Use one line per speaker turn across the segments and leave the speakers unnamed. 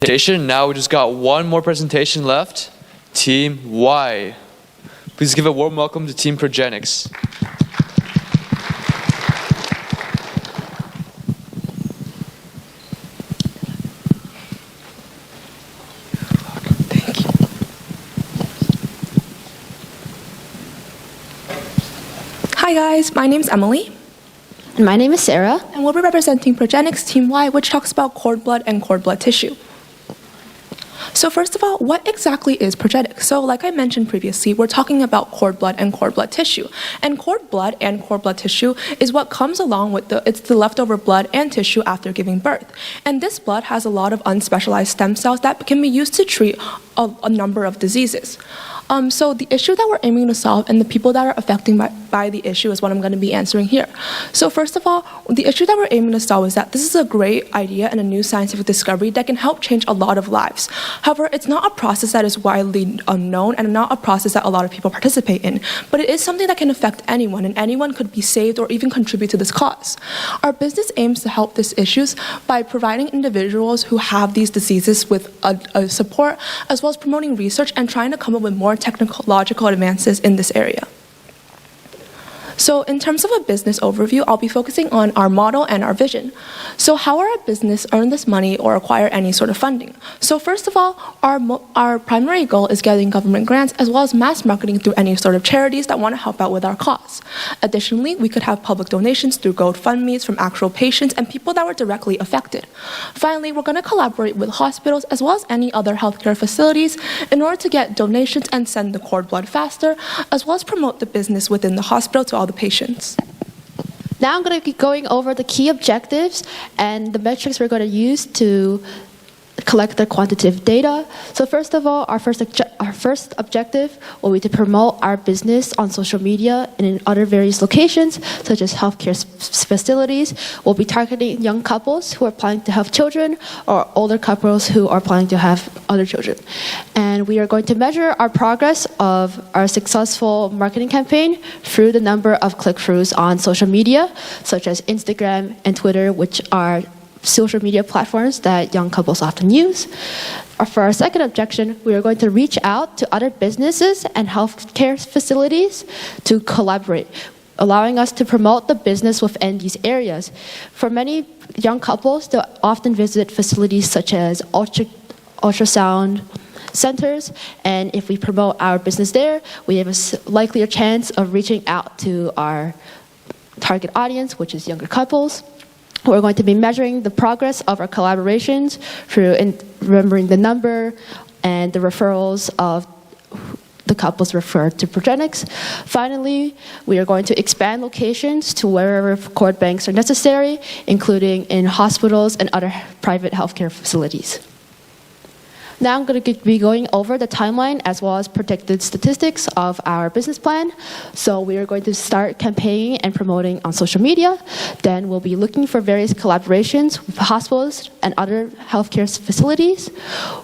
presentation. Now we just got one more presentation left. Team Y. Please give a warm welcome to Team Progenics.
Hi guys, my name's Emily.
And my name is Sarah.
And we'll be representing Progenics Team Y, which talks about cord blood and cord blood tissue. So first of all, what exactly is progenics? So like I mentioned previously, we're talking about cord blood and cord blood tissue. And cord blood and cord blood tissue is what comes along with it's the leftover blood and tissue after giving birth. And this blood has a lot of unspecialized stem cells that can be used to treat a number of diseases. So the issue that we're aiming to solve and the people that are affected by the issue is what I'm going to be answering here. So first of all, the issue that we're aiming to solve is that this is a great idea and a new scientific discovery that can help change a lot of lives. However, it's not a process that is widely known and not a process that a lot of people participate in, but it is something that can affect anyone, and anyone could be saved or even contribute to this cause. Our business aims to help these issues by providing individuals who have these diseases with a support, as well as promoting research and trying to come up with more technological advances in this area. So in terms of a business overview, I'll be focusing on our model and our vision. So how our business earn this money or acquire any sort of funding? So first of all, our primary goal is getting government grants as well as mass marketing through any sort of charities that want to help out with our cause. Additionally, we could have public donations through GoFundMes from actual patients and people that were directly affected. Finally, we're going to collaborate with hospitals as well as any other healthcare facilities in order to get donations and send the cord blood faster, as well as promote the business within the hospital to all the patients.
Now I'm going to be going over the key objectives and the metrics we're going to use to collect the quantitative data. So first of all, our first objective will be to promote our business on social media and in other various locations, such as healthcare facilities. We'll be targeting young couples who are planning to have children or older couples who are planning to have other children. And we are going to measure our progress of our successful marketing campaign through the number of click-throughs on social media, such as Instagram and Twitter, which are social media platforms that young couples often use. For our second objection, we are going to reach out to other businesses and healthcare facilities to collaborate, allowing us to promote the business within these areas. For many young couples, they often visit facilities such as ultrasound centers, and if we promote our business there, we have a likelier chance of reaching out to our target audience, which is younger couples. We're going to be measuring the progress of our collaborations through remembering the number and the referrals of the couples referred to Progenics. Finally, we are going to expand locations to wherever cord banks are necessary, including in hospitals and other private healthcare facilities. Now I'm going to be going over the timeline as well as predicted statistics of our business plan. So we are going to start campaigning and promoting on social media. Then we'll be looking for various collaborations with hospitals and other healthcare facilities.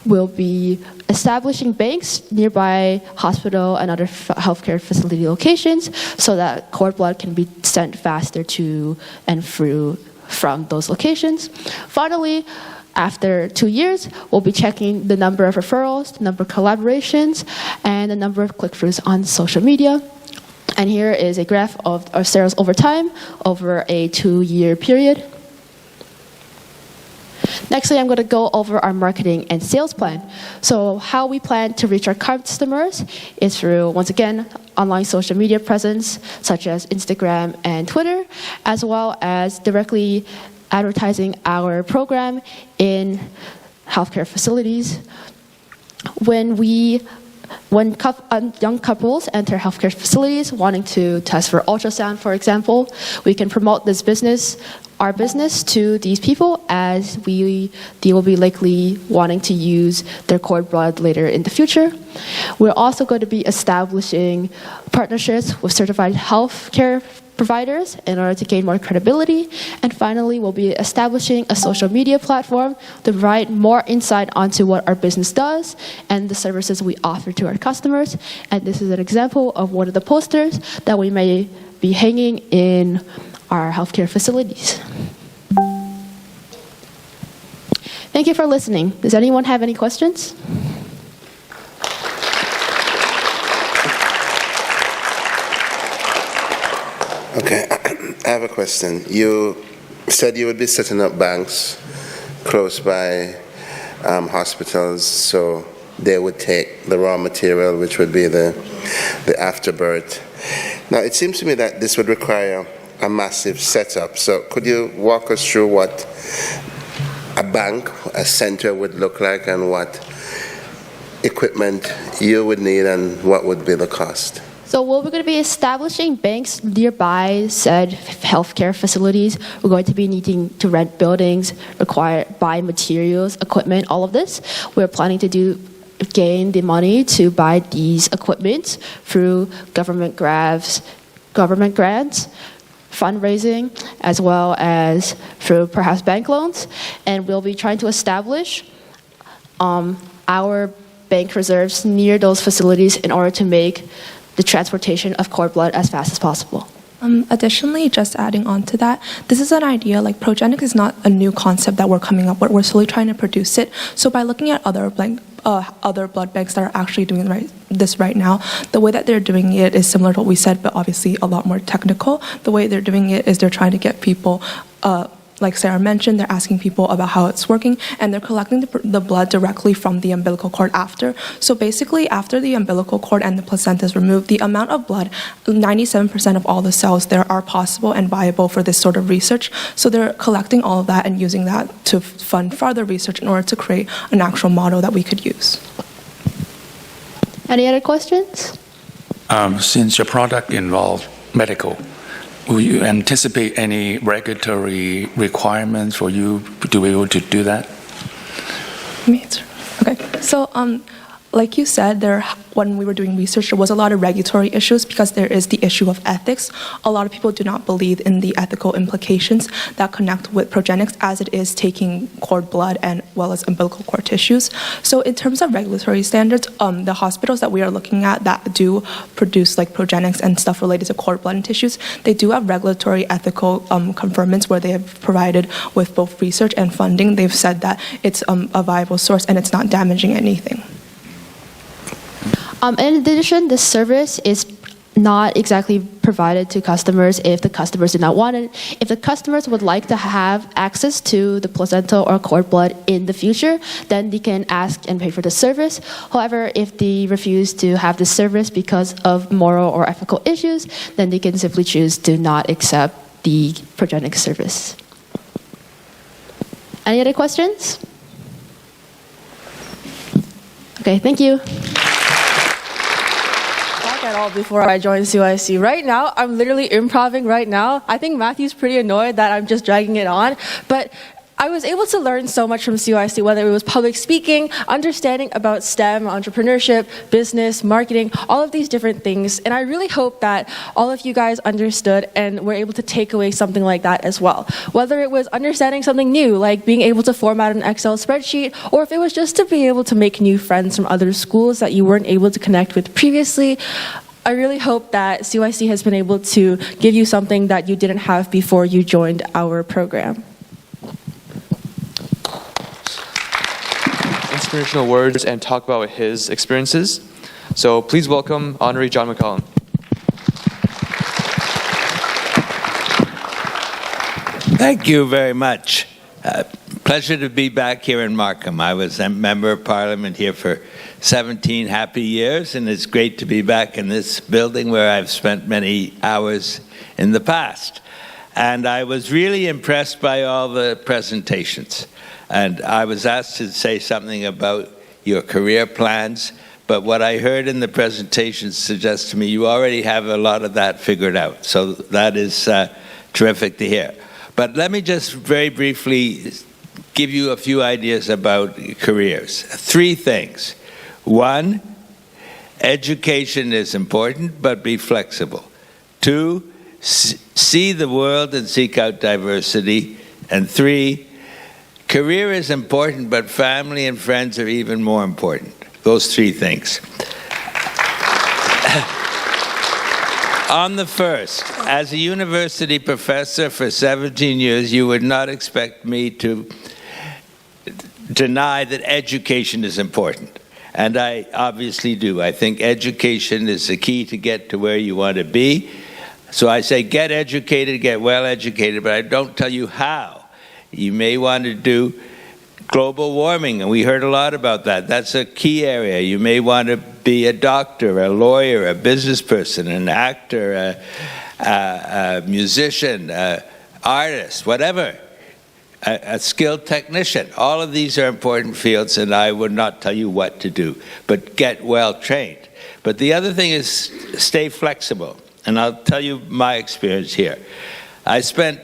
We'll be establishing banks nearby hospital and other healthcare facility locations so that cord blood can be sent faster to and through from those locations. Finally, after 2 years, we'll be checking the number of referrals, the number of collaborations, and the number of click-throughs on social media. And here is a graph of our sales over time, over a 2-year period. Nextly, I'm going to go over our marketing and sales plan. So how we plan to reach our customers is through, once again, online social media presence, such as Instagram and Twitter, as well as directly advertising our program in healthcare facilities. When young couples enter healthcare facilities wanting to test for ultrasound, for example, we can promote this business, our business, to these people as they will be likely wanting to use their cord blood later in the future. We're also going to be establishing partnerships with certified healthcare providers in order to gain more credibility. And finally, we'll be establishing a social media platform to provide more insight onto what our business does and the services we offer to our customers. And this is an example of one of the posters that we may be hanging in our healthcare facilities. Thank you for listening. Does anyone have any questions?
Okay, I have a question. You said you would be setting up banks close by hospitals, so they would take the raw material, which would be the afterbirth. Now, it seems to me that this would require a massive setup. So could you walk us through what a bank, a center would look like, and what equipment you would need, and what would be the cost?
So we're going to be establishing banks nearby said healthcare facilities. We're going to be needing to rent buildings, buy materials, equipment, all of this. We're planning to gain the money to buy these equipment through government grants, fundraising, as well as through perhaps bank loans. And we'll be trying to establish our bank reserves near those facilities in order to make the transportation of cord blood as fast as possible.
Additionally, just adding on to that, this is an idea, like progenics is not a new concept that we're coming up with. We're slowly trying to produce it. So by looking at other blood banks that are actually doing this right now, the way that they're doing it is similar to what we said, but obviously a lot more technical. The way they're doing it is they're trying to get people, like Sarah mentioned, they're asking people about how it's working, and they're collecting the blood directly from the umbilical cord after. So basically, after the umbilical cord and the placenta is removed, the amount of blood, 97% of all the cells there are possible and viable for this sort of research. So they're collecting all of that and using that to fund further research in order to create an actual model that we could use.
Any other questions?
Since your product involves medical, will you anticipate any regulatory requirements for you to be able to do that?
Let me answer. Okay. So, like you said, when we were doing research, there was a lot of regulatory issues because there is the issue of ethics. A lot of people do not believe in the ethical implications that connect with progenics, as it is taking cord blood and well as umbilical cord tissues. So in terms of regulatory standards, the hospitals that we are looking at that do produce like progenics and stuff related to cord blood and tissues, they do have regulatory ethical confirmance where they have provided with both research and funding. They've said that it's a viable source and it's not damaging anything.
In addition, this service is not exactly provided to customers if the customers do not want it. If the customers would like to have access to the placenta or cord blood in the future, then they can ask and pay for the service. However, if they refuse to have the service because of moral or ethical issues, then they can simply choose to not accept the progenic service. Any other questions? Okay, thank you.
At all before I joined CYC. Right now, I'm literally improving right now. I think Matthew's pretty annoyed that I'm just dragging it on, but I was able to learn so much from CYC, whether it was public speaking, understanding about STEM, entrepreneurship, business, marketing, all of these different things. And I really hope that all of you guys understood and were able to take away something like that as well. Whether it was understanding something new, like being able to format an Excel spreadsheet, or if it was just to be able to make new friends from other schools that you weren't able to connect with previously. I really hope that CYC has been able to give you something that you didn't have before you joined our program.
Inspirational words and talk about his experiences. So please welcome Honorary John McCollum.
Thank you very much. Pleasure to be back here in Markham. I was a member of Parliament here for 17 happy years, and it's great to be back in this building where I've spent many hours in the past. And I was really impressed by all the presentations. And I was asked to say something about your career plans, but what I heard in the presentations suggests to me you already have a lot of that figured out. So that is terrific to hear. But let me just very briefly give you a few ideas about careers. 3 things. 1, education is important, but be flexible. 2, see the world and seek out diversity. And 3, career is important, but family and friends are even more important. Those 3 things. On the first, as a university professor for 17 years, you would not expect me to deny that education is important. And I obviously do. I think education is the key to get to where you want to be. So I say get educated, get well educated, but I don't tell you how. You may want to do global warming, and we heard a lot about that. That's a key area. You may want to be a doctor, a lawyer, a business person, an actor, a musician, artist, whatever. A skilled technician. All of these are important fields, and I would not tell you what to do, but get well trained. But the other thing is stay flexible, and I'll tell you my experience here. I spent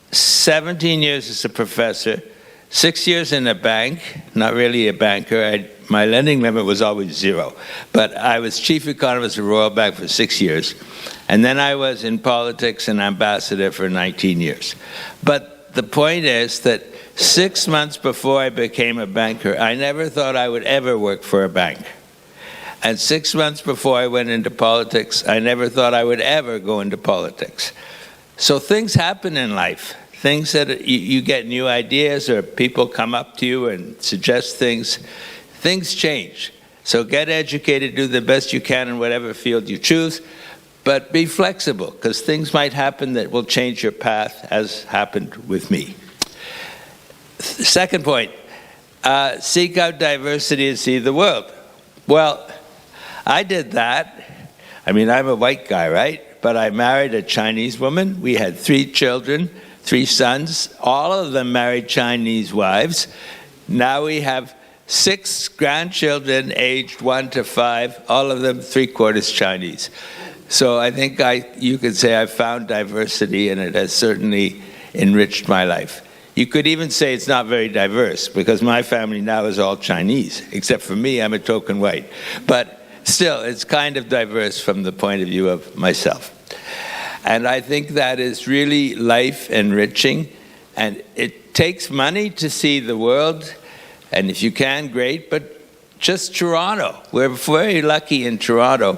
17 years as a professor, 6 years in a bank, not really a banker. My lending limit was always zero, but I was chief economist of Royal Bank for 6 years, and then I was in politics and ambassador for 19 years. But the point is that 6 months before I became a banker, I never thought I would ever work for a bank. And 6 months before I went into politics, I never thought I would ever go into politics. So things happen in life. Things that you get new ideas, or people come up to you and suggest things. Things change. So get educated, do the best you can in whatever field you choose. But be flexible, because things might happen that will change your path, as happened with me. Second point, seek out diversity and see the world. Well, I did that. I mean, I'm a white guy, right? But I married a Chinese woman. We had 3 children, 3 sons. All of them married Chinese wives. Now we have 6 grandchildren aged 1 to 5, all of them 3/4 Chinese. So I think you could say I've found diversity, and it has certainly enriched my life. You could even say it's not very diverse, because my family now is all Chinese, except for me, I'm a token white. But still, it's kind of diverse from the point of view of myself. And I think that is really life enriching, and it takes money to see the world, and if you can, great, but just Toronto. We're very lucky in Toronto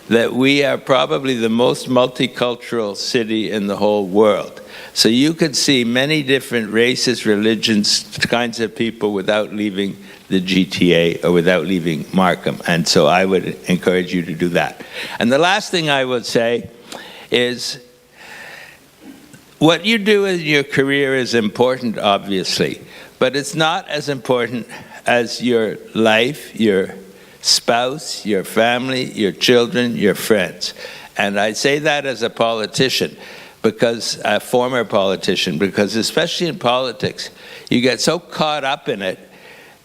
that we are probably the most multicultural city in the whole world. So you could see many different races, religions, kinds of people without leaving the GTA or without leaving Markham. And so I would encourage you to do that. And the last thing I would say is what you do in your career is important, obviously, but it's not as important as your life, your spouse, your family, your children, your friends. And I say that as a politician, because a former politician, because especially in politics, you get so caught up in it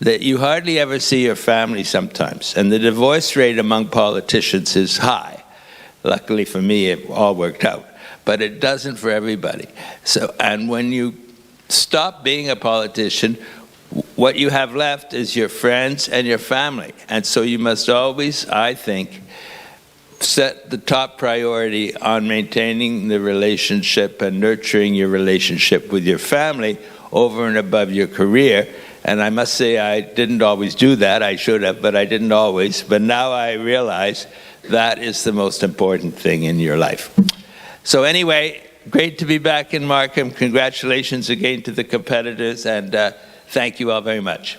that you hardly ever see your family sometimes. And the divorce rate among politicians is high. Luckily for me, it all worked out. But it doesn't for everybody. So, and when you stop being a politician, what you have left is your friends and your family. And so you must always, I think, set the top priority on maintaining the relationship and nurturing your relationship with your family over and above your career. And I must say I didn't always do that. I should have, but I didn't always. But now I realize that is the most important thing in your life. So anyway, great to be back in Markham. Congratulations again to the competitors, and thank you all very much.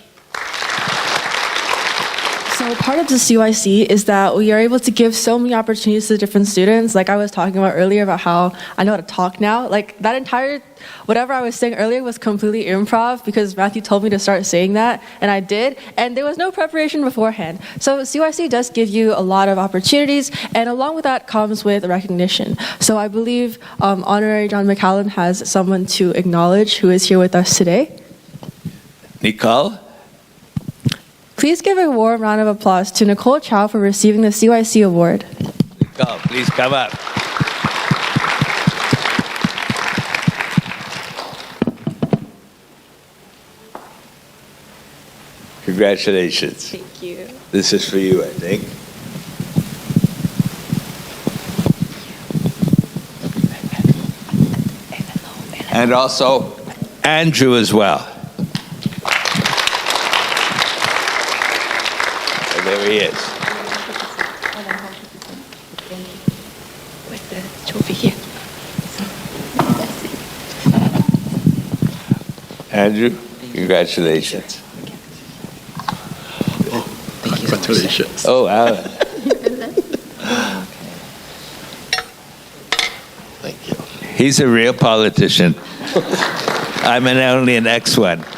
So part of the CYC is that we are able to give so many opportunities to different students. Like I was talking about earlier about how I know how to talk now. Like that entire, whatever I was saying earlier was completely improv, because Matthew told me to start saying that, and I did. And there was no preparation beforehand. So CYC does give you a lot of opportunities, and along with that comes with recognition. So I believe Honorary John McCallum has someone to acknowledge who is here with us today.
Nicole?
Please give a warm round of applause to Nicole Chow for receiving the CYC award.
Nicole, please come up. Congratulations.
Thank you.
This is for you, I think. And also Andrew as well. There he is.
With the trophy here.
Andrew, congratulations.
Okay.
Congratulations.
Oh, wow.
Thank you.
He's a real politician. I'm only an ex-one.
About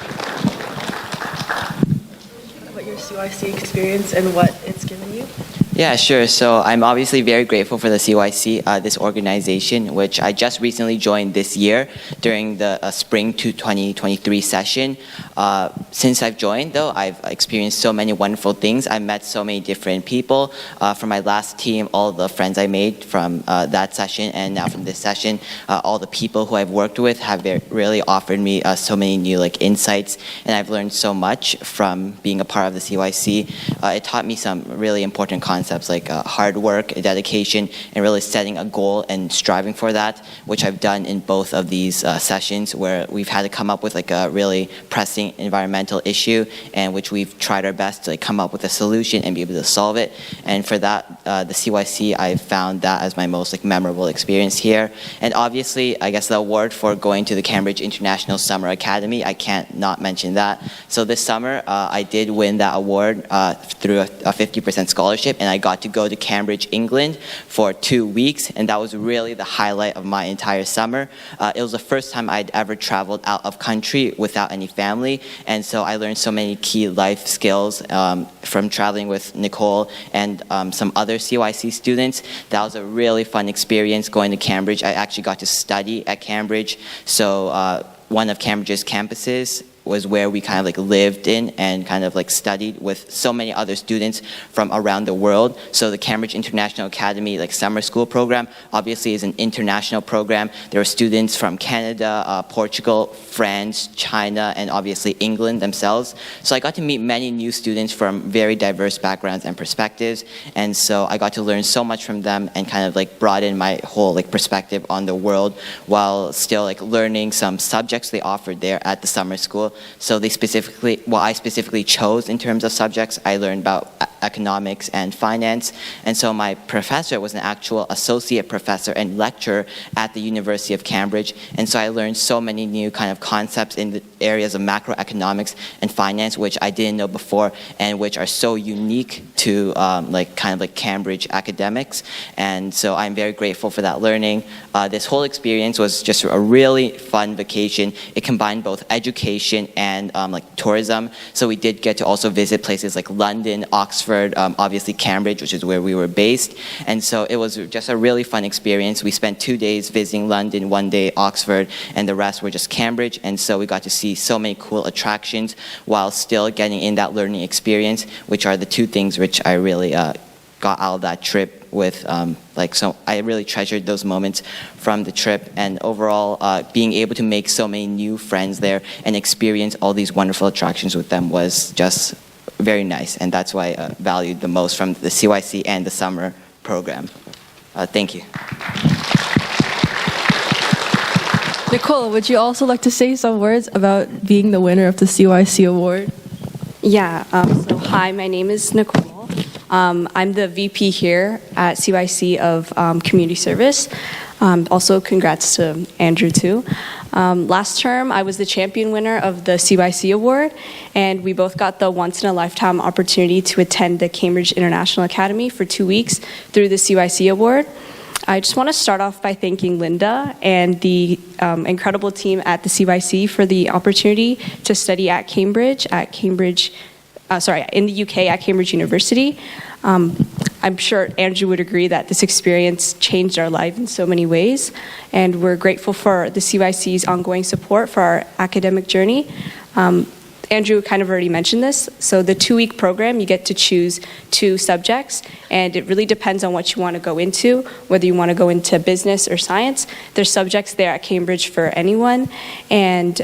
your CYC experience and what it's given you?
Yeah, sure. So I'm obviously very grateful for the CYC, this organization, which I just recently joined this year during the spring 2023 session. Since I've joined, though, I've experienced so many wonderful things. I've met so many different people from my last team, all the friends I made from that session, and now from this session, all the people who I've worked with have really offered me so many new insights, and I've learned so much from being a part of the CYC. It taught me some really important concepts like hard work, dedication, and really setting a goal and striving for that, which I've done in both of these sessions, where we've had to come up with a really pressing environmental issue, and which we've tried our best to come up with a solution and be able to solve it. And for that, the CYC, I've found that as my most memorable experience here. And obviously, I guess the award for going to the Cambridge International Summer Academy, I can't not mention that. So this summer, I did win that award through a 50% scholarship, and I got to go to Cambridge, England for 2 weeks, and that was really the highlight of my entire summer. It was the first time I'd ever traveled out of country without any family, and so I learned so many key life skills from traveling with Nicole and some other CYC students. That was a really fun experience going to Cambridge. I actually got to study at Cambridge, so one of Cambridge's campuses was where we lived in and studied with so many other students from around the world. So the Cambridge International Academy summer school program obviously is an international program. There were students from Canada, Portugal, France, China, and obviously England themselves. So I got to meet many new students from very diverse backgrounds and perspectives, and so I got to learn so much from them and broaden my whole perspective on the world, while still learning some subjects they offered there at the summer school. So I specifically chose in terms of subjects, I learned about economics and finance. And so my professor was an actual associate professor and lecturer at the University of Cambridge. And so I learned so many new concepts in the areas of macroeconomics and finance, which I didn't know before, and which are so unique to Cambridge academics. And so I'm very grateful for that learning. This whole experience was just a really fun vacation. It combined both education and tourism. So we did get to also visit places like London, Oxford, obviously Cambridge, which is where we were based. And so it was just a really fun experience. We spent 2 days visiting London, 1 day Oxford, and the rest were just Cambridge. And so we got to see so many cool attractions while still getting in that learning experience, which are the two things which I really got out of that trip with. So I really treasured those moments from the trip, and overall being able to make so many new friends there and experience all these wonderful attractions with them was just very nice, and that's why I valued the most from the CYC and the summer program. Thank you.
Nicole, would you also like to say some words about being the winner of the CYC award?
Yeah, so hi, my name is Nicole. I'm the VP here at CYC of Community Service. Also, congrats to Andrew, too. Last term, I was the champion winner of the CYC award, and we both got the once-in-a-lifetime opportunity to attend the Cambridge International Academy for 2 weeks through the CYC award. I just want to start off by thanking Linda and the incredible team at the CYC for the opportunity to study at Cambridge, in the UK at Cambridge University. I'm sure Andrew would agree that this experience changed our life in so many ways, and we're grateful for the CYC's ongoing support for our academic journey. Andrew kind of already mentioned this. So the 2-week program, you get to choose 2 subjects, and it really depends on what you want to go into, whether you want to go into business or science. There's subjects there at Cambridge for anyone, and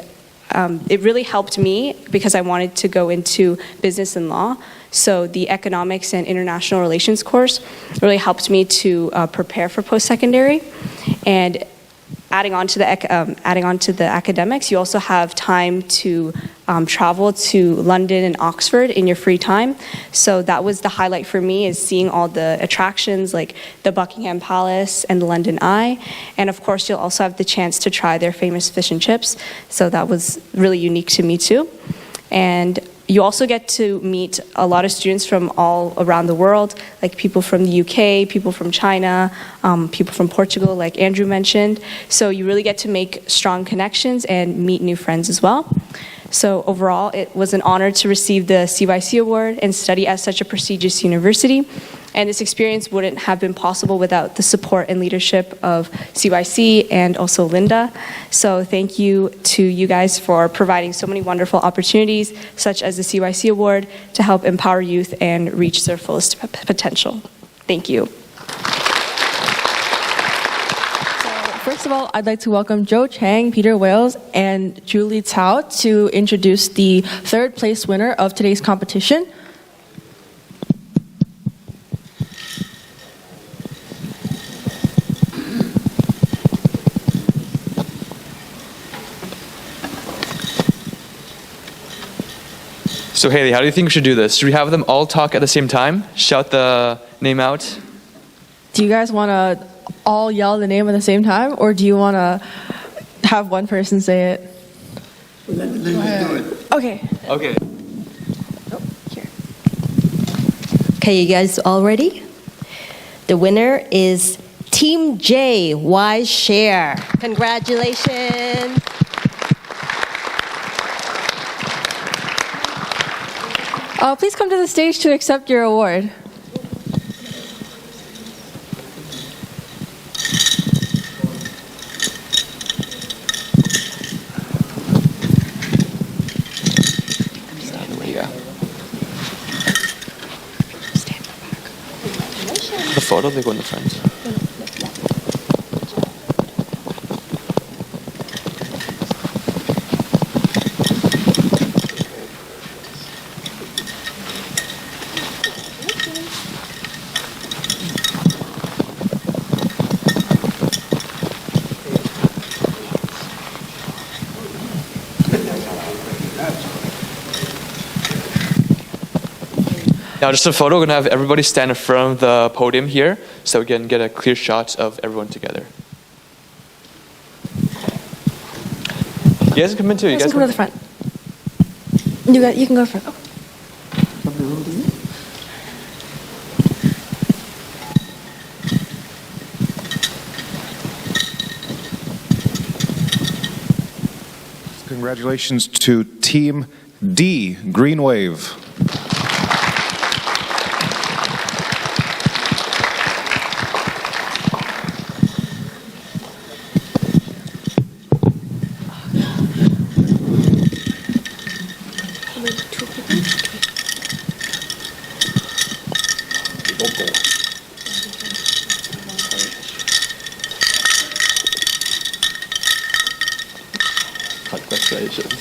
it really helped me because I wanted to go into business and law. So the economics and international relations course really helped me to prepare for post-secondary. And adding on to the academics, you also have time to travel to London and Oxford in your free time. So that was the highlight for me, is seeing all the attractions like the Buckingham Palace and the London Eye. And of course, you'll also have the chance to try their famous fish and chips. So that was really unique to me too. And you also get to meet a lot of students from all around the world, like people from the UK, people from China, people from Portugal, like Andrew mentioned. So you really get to make strong connections and meet new friends as well. So overall, it was an honor to receive the CYC Award and study at such a prestigious university. And this experience wouldn't have been possible without the support and leadership of CYC and also Linda. So thank you to you guys for providing so many wonderful opportunities, such as the CYC Award, to help empower youth and reach their fullest potential. Thank you.
First of all, I'd like to welcome Joe Chang, Peter Wales, and Julie Cao to introduce the third place winner of today's competition.
So Haley, how do you think we should do this? Should we have them all talk at the same time? Shout the name out?
Do you guys want to all yell the name at the same time, or do you want to have one person say it?
Let me do it.
Okay.
Okay.
Okay, you guys all ready? The winner is Team J, Wise Share. Congratulations.
Please come to the stage to accept your award.
The photo, they go in the front. Now, just a photo. We're gonna have everybody stand in front of the podium here, so we can get a clear shot of everyone together. You guys can come in too.
You guys come to the front. You can go to the front. Oh.
Congratulations to Team D, Green Wave.
Congratulations.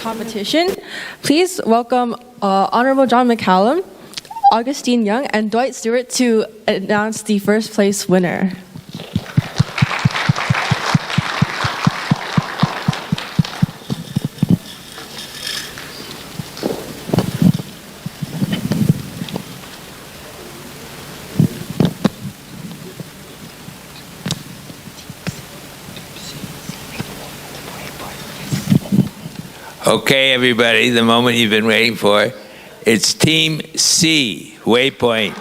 Competition. Please welcome Honorable John McCallum, Augustine Young, and Dwight Stewart to announce the first place winner.
Okay, everybody, the moment you've been waiting for. It's Team C, Waypoint.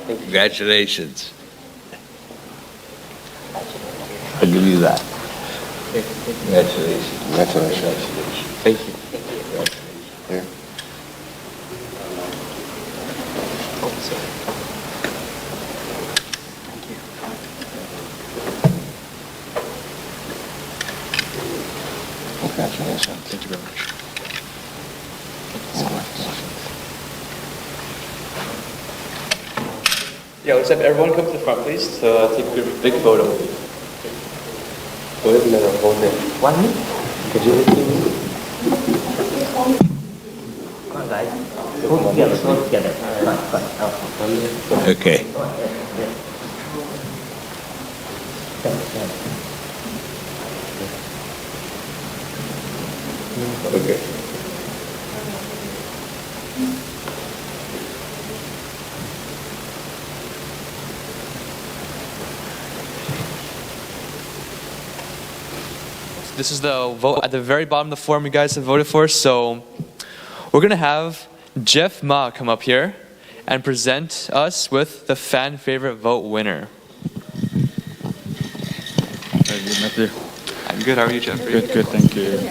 Congratulations. I'll give you that. Congratulations.
Congratulations.
Thank you.
Here.
Congratulations. Thank you very much.
Yeah, let's have everyone come to the front, please, to take a big photo.
Okay.
Okay.
This is the vote at the very bottom of the form you guys have voted for. So we're going to have Jeff Ma come up here and present us with the fan favorite vote winner.
Matthew.
I'm good. How are you, Jeffrey?
Good, thank you.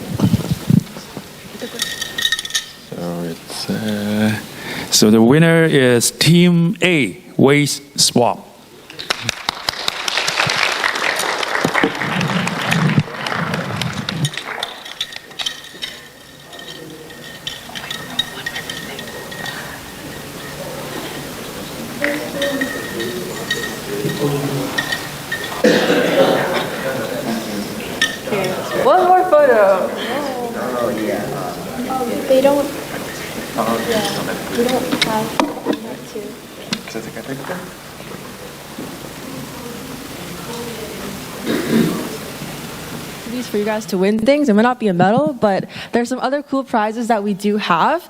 So the winner is Team A, Waste Swap.
One more photo.
They don't. Yeah, we don't have to.
These for you guys to win things. It might not be a medal, but there's some other cool prizes that we do have.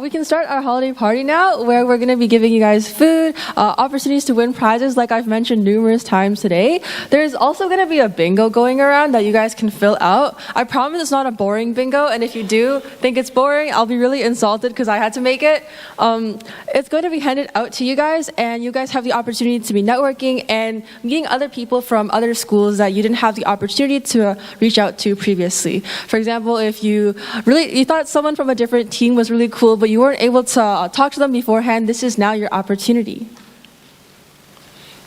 We can start our holiday party now, where we're going to be giving you guys food, opportunities to win prizes, like I've mentioned numerous times today. There's also going to be a bingo going around that you guys can fill out. I promise it's not a boring bingo, and if you do think it's boring, I'll be really insulted because I had to make it. It's going to be handed out to you guys, and you guys have the opportunity to be networking and meeting other people from other schools that you didn't have the opportunity to reach out to previously. For example, if you thought someone from a different team was really cool, but you weren't able to talk to them beforehand, this is now your opportunity.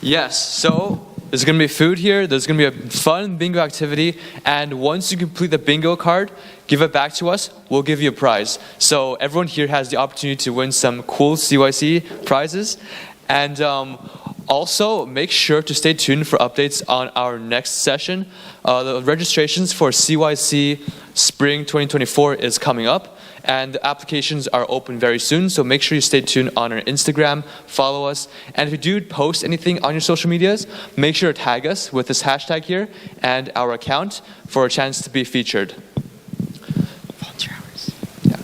Yes, so there's going to be food here, there's going to be a fun bingo activity, and once you complete the bingo card, give it back to us, we'll give you a prize. So everyone here has the opportunity to win some cool CYC prizes, and also make sure to stay tuned for updates on our next session. The registrations for CYC Spring 2024 is coming up, and the applications are open very soon, so make sure you stay tuned on our Instagram, follow us, and if you do post anything on your social medias, make sure to tag us with this hashtag here and our account for a chance to be featured. Volunteer hours. Yeah.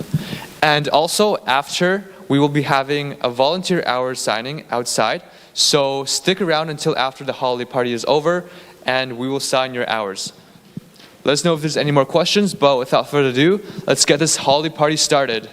And also, after, we will be having a volunteer hour signing outside, so stick around until after the holiday party is over, and we will sign your hours. Let us know if there's any more questions, but without further ado, let's get this holiday party started.